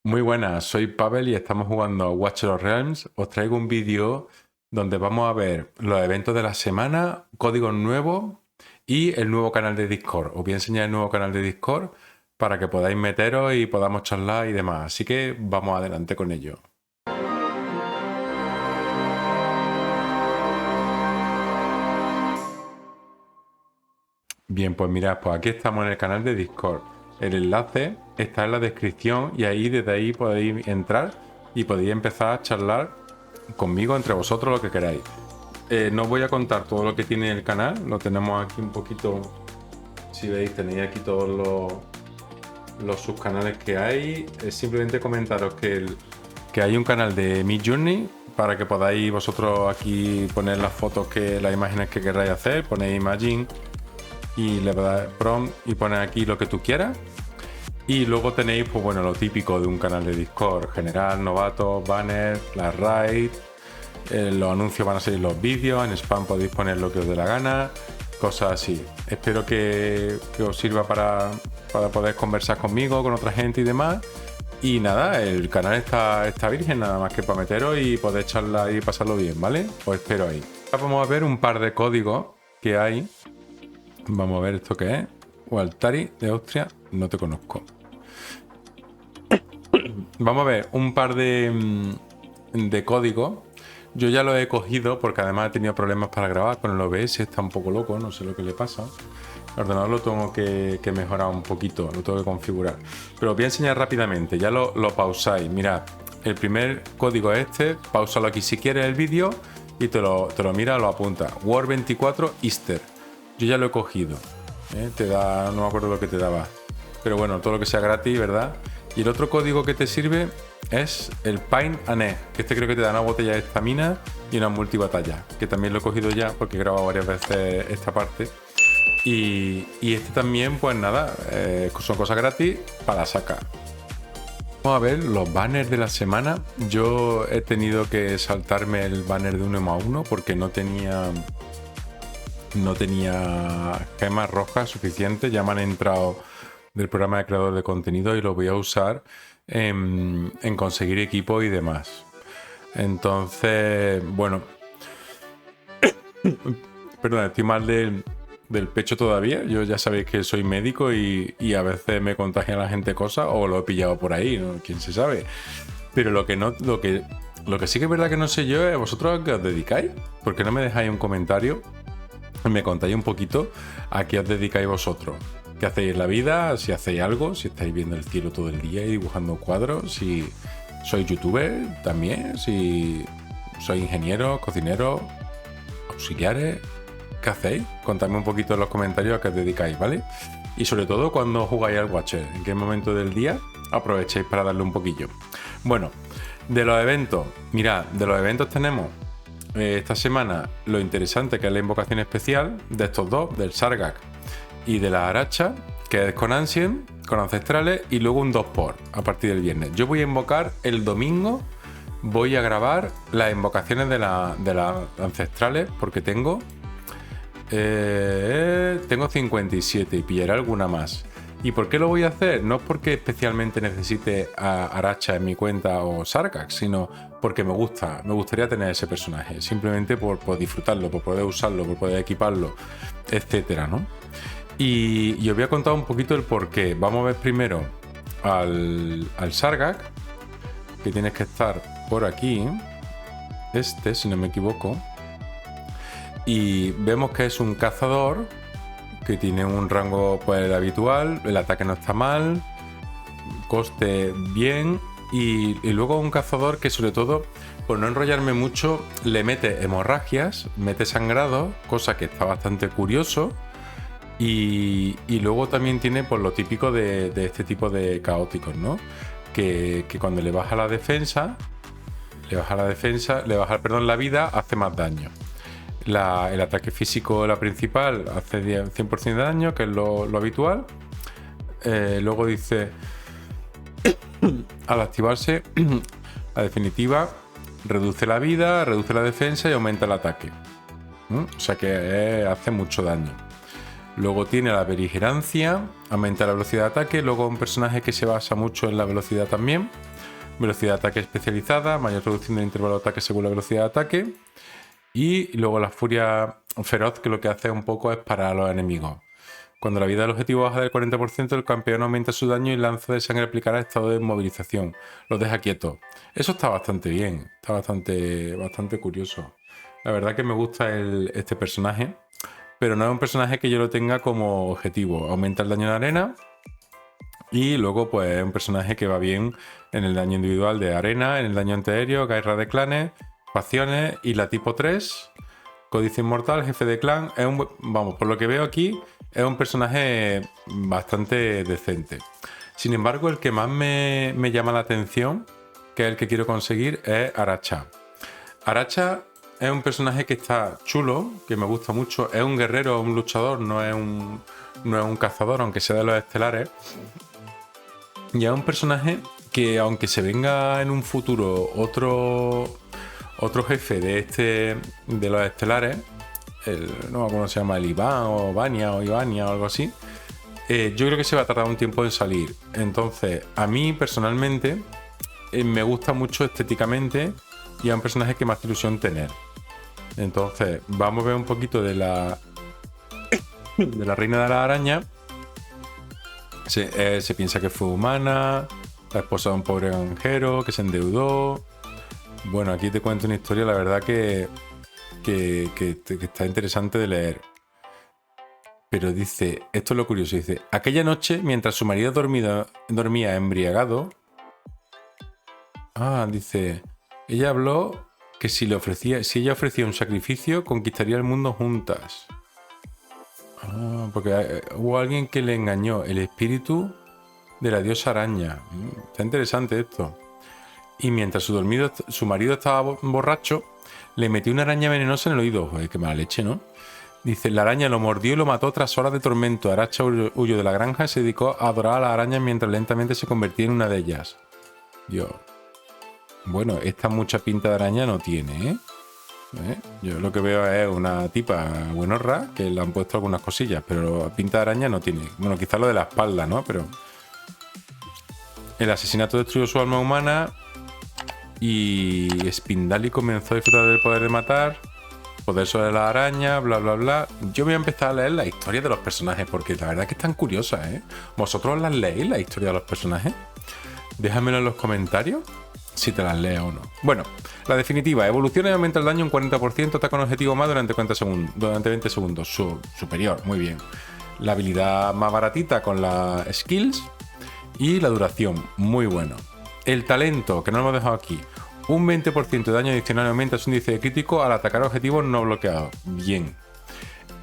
Muy buenas, soy Pavel y estamos jugando a Watch of Realms. Os traigo un vídeo donde vamos a ver los eventos de la semana, códigos nuevos y el nuevo canal de Discord. Os voy a enseñar el nuevo canal de Discord para que podáis meteros y podamos charlar y demás. Así que vamos adelante con ello. Bien, pues mirad, pues aquí estamos en el canal de Discord. El enlace está en la descripción y ahí desde ahí podéis entrar y podéis empezar a charlar conmigo, entre vosotros, lo que queráis. No os voy a contar todo lo que tiene el canal, lo tenemos aquí un poquito, si veis, tenéis aquí todos los subcanales que hay. Es simplemente comentaros que hay un canal de Midjourney para que podáis vosotros aquí poner las fotos, las imágenes que queráis hacer, ponéis Imagine y le dais prompt y ponéis aquí lo que tú quieras. Y luego tenéis, pues bueno, lo típico de un canal de Discord: general, novatos, banner, las raids. Los anuncios van a salir los vídeos, en spam podéis poner lo que os dé la gana, cosas así. Espero que os sirva para poder conversar conmigo, con otra gente y demás. Y nada, el canal está virgen, nada más que para meteros y poder charlar y pasarlo bien, ¿vale? Os espero ahí. Ahora vamos a ver un par de códigos que hay. Vamos a ver esto que es. Waltari de Austria, no te conozco. Vamos a ver un par de códigos. Yo ya lo he cogido porque además he tenido problemas para grabar con el OBS, está un poco loco, no sé lo que le pasa. El ordenador lo tengo que mejorar un poquito, lo tengo que configurar. Pero os voy a enseñar rápidamente, ya lo pausáis. Mirad, el primer código es este, pausalo aquí si quieres el vídeo y te lo mira, lo apunta. War 24 Easter. Yo ya lo he cogido. Te da, no me acuerdo lo que te daba. Pero bueno, todo lo que sea gratis, ¿verdad? Y el otro código que te sirve es el Pain and Egg, que este creo que te da una botella de estamina y una multibatalla, que también lo he cogido ya porque he grabado varias veces esta parte. Y este también, pues nada, son cosas gratis para sacar. Vamos a ver los banners de la semana. Yo he tenido que saltarme el banner de 1+1 porque no tenía gemas rojas suficientes. Ya me han entrado del programa de creador de contenido y lo voy a usar en conseguir equipo y demás. Entonces, bueno, perdón, estoy mal del pecho todavía. Yo ya sabéis que soy médico y a veces me contagia a la gente cosas o lo he pillado por ahí, ¿no? Quién se sabe. Pero lo que sí que es verdad que no sé yo es vosotros a qué os dedicáis. ¿Por qué no me dejáis un comentario? Me contáis un poquito a qué os dedicáis vosotros. ¿Qué hacéis en la vida? Si hacéis algo, si estáis viendo el cielo todo el día y dibujando cuadros, si sois youtuber también, si sois ingenieros, cocineros, auxiliares. ¿Qué hacéis? Contadme un poquito en los comentarios a qué os dedicáis, ¿vale? Y sobre todo cuando jugáis al Watcher, en qué momento del día aprovechéis para darle un poquillo. Bueno, de los eventos, mirad, de los eventos tenemos esta semana lo interesante que es la invocación especial de estos dos, del Sargak y de la Aracha, que es con Ancient, con ancestrales, y luego un 2x a partir del viernes. Yo voy a invocar el domingo, voy a grabar las invocaciones de las ancestrales porque tengo 57 y pillaré alguna más. ¿Y por qué lo voy a hacer? No porque especialmente necesite a Aracha en mi cuenta o Sargak, sino porque me gustaría tener ese personaje, simplemente por disfrutarlo, por poder usarlo, por poder equiparlo, etcétera, ¿no? Y os voy a contar un poquito el por qué. Vamos a ver primero al Sargak, que tienes que estar por aquí, si no me equivoco, y vemos que es un cazador que tiene un rango pues el habitual, el ataque no está mal, coste bien, y luego un cazador que sobre todo, por no enrollarme mucho, le mete hemorragias, mete sangrado, cosa que está bastante curioso, y luego también tiene pues lo típico de este tipo de caóticos, ¿no? Que cuando le baja la defensa, la vida, hace más daño. El ataque físico, la principal, hace 100% de daño, que es lo habitual. Luego dice, al activarse, la definitiva reduce la vida, reduce la defensa y aumenta el ataque. O sea que hace mucho daño. Luego tiene la beligerancia, aumenta la velocidad de ataque. Luego un personaje que se basa mucho en la velocidad también. velocidad de ataque especializada, mayor reducción del intervalo de ataque según la velocidad de ataque. Y luego la furia feroz, que lo que hace un poco es parar a los enemigos. Cuando la vida del objetivo baja del 40%, el campeón aumenta su daño y el lanza de sangre aplicará estado de movilización. Los deja quietos. Eso está bastante bien. Está bastante curioso. La verdad que me gusta este personaje. Pero no es un personaje que yo lo tenga como objetivo. Aumenta el daño en arena. Y luego pues es un personaje que va bien en el daño individual de arena, en el daño antiaéreo, guerra de clanes, facciones y la tipo 3. Códice Inmortal, jefe de clan. Vamos, por lo que veo aquí, es un personaje bastante decente. Sin embargo, el que más me llama la atención, que es el que quiero conseguir, es Aracha. Aracha es un personaje que está chulo, que me gusta mucho. Es un guerrero, un luchador, no es un cazador, aunque sea de los estelares. Y es un personaje que, aunque se venga en un futuro otro jefe de los estelares, no me acuerdo cómo se llama, el Iván o Vania o Ivania o algo así, yo creo que se va a tardar un tiempo en salir. Entonces, a mí personalmente me gusta mucho estéticamente y es un personaje que me hace ilusión tener. Entonces, vamos a ver un poquito de la reina de la araña. Se piensa que fue humana, la esposa de un pobre granjero que se endeudó. Bueno, aquí te cuento una historia, la verdad que está interesante de leer. Pero dice, esto es lo curioso, dice, aquella noche, mientras su marido dormía embriagado, dice, ella habló que si ella ofrecía un sacrificio, conquistaría el mundo juntas. Porque hubo alguien que le engañó, el espíritu de la diosa araña. Está interesante esto. Y mientras su marido estaba borracho, le metió una araña venenosa en el oído. Joder, qué mala leche, ¿no? Dice, la araña lo mordió y lo mató tras horas de tormento. Aracha huyó de la granja y se dedicó a adorar a las arañas mientras lentamente se convertía en una de ellas. Dios. Bueno, esta mucha pinta de araña no tiene, ¿eh? Yo lo que veo es una tipa buenorra que le han puesto algunas cosillas, pero pinta de araña no tiene. Bueno, quizás lo de la espalda, ¿no? Pero el asesinato destruyó su alma humana y Spindali comenzó a disfrutar del poder de matar, poder sobre la araña, bla, bla, bla. Yo voy a empezar a leer la historia de los personajes porque la verdad es que están curiosas, ¿eh? ¿Vosotros las leéis, la historia de los personajes? Déjamelo en los comentarios si te las lees o no. Bueno, la definitiva, evoluciona y aumenta el daño un 40%, ataca un objetivo más durante 20 segundos. Superior, muy bien. La habilidad más baratita con las skills y la duración, muy bueno. El talento, que no lo hemos dejado aquí, un 20% de daño adicional aumenta su índice de crítico al atacar objetivos no bloqueados. Bien.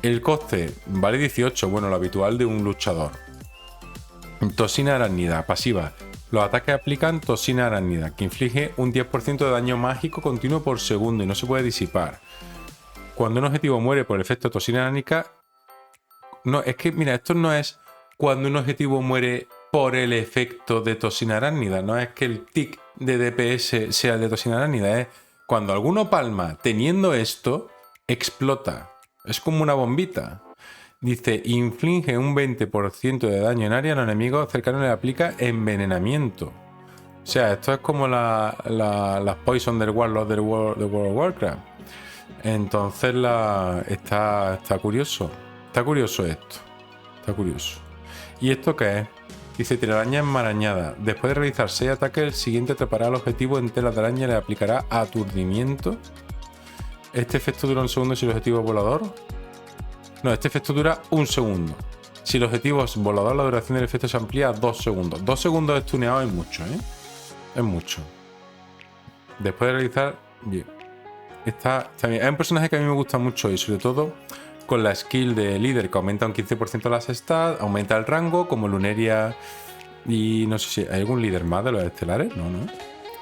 El coste, vale 18, bueno, lo habitual de un luchador. Toxina arácnida, pasiva. Los ataques aplican toxina arácnida, que inflige un 10% de daño mágico continuo por segundo y no se puede disipar. Cuando un objetivo muere por el efecto toxina arácnica... No, es que, mira, esto no es cuando un objetivo muere por el efecto de toxina arácnida. No es que el tic de DPS sea el de toxina arácnida, es cuando alguno palma teniendo esto, explota. Es como una bombita. Dice, inflige un 20% de daño en área, al enemigo cercano le aplica envenenamiento. O sea, esto es como las Poison del Warlord de World of Warcraft. Entonces está curioso. Está curioso esto. Está curioso. ¿Y esto qué es? Dice, telaraña enmarañada. Después de realizar 6 ataques, el siguiente atrapará al objetivo en tela de araña y le aplicará aturdimiento. Este efecto dura un segundo si el objetivo es volador. No, este efecto dura un segundo. Si el objetivo es volador, la duración del efecto se amplía a 2 segundos. 2 segundos de stuneado es mucho, ¿eh? Es mucho. Después de realizar... Bien. Está bien. Es un personaje que a mí me gusta mucho y sobre todo con la skill de líder que aumenta un 15% las stats, aumenta el rango, como Luneria y no sé si hay algún líder más de los estelares. No.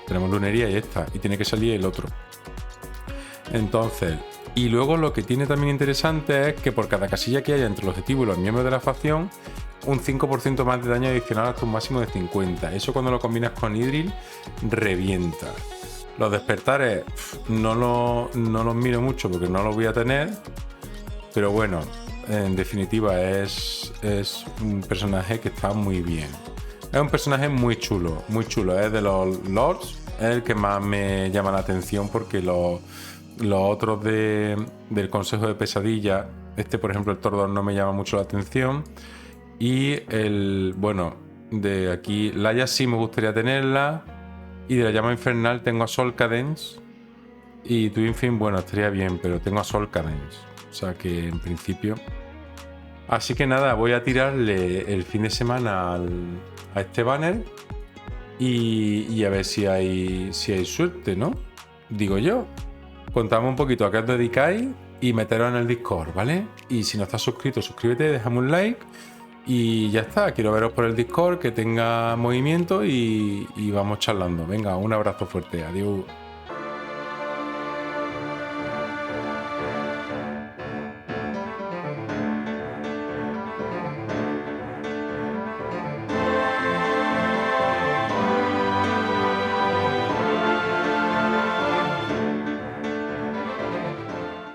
Tenemos Luneria y esta. Y tiene que salir el otro. Entonces... Y luego lo que tiene también interesante es que por cada casilla que haya entre el objetivo y los miembros de la facción, un 5% más de daño adicional hasta un máximo de 50. Eso cuando lo combinas con Idril, revienta. Los despertares no los miro mucho porque no los voy a tener. Pero bueno, en definitiva es un personaje que está muy bien. Es un personaje muy chulo, es de los Lords, es el que más me llama la atención porque los otros del Consejo de Pesadilla, este por ejemplo el Tordor no me llama mucho la atención. Y bueno, de aquí, Laia sí me gustaría tenerla. Y de la llama infernal tengo a Sol Cadence. Y Twinfin, bueno, estaría bien, pero tengo a Sol Cadence. O sea que en principio... Así que nada, voy a tirarle el fin de semana a este banner y a ver si hay suerte, ¿no? Digo yo. Contadme un poquito a qué os dedicáis y meteros en el Discord, ¿vale? Y si no estás suscrito, suscríbete, déjame un like y ya está. Quiero veros por el Discord, que tenga movimiento y vamos charlando. Venga, un abrazo fuerte. Adiós.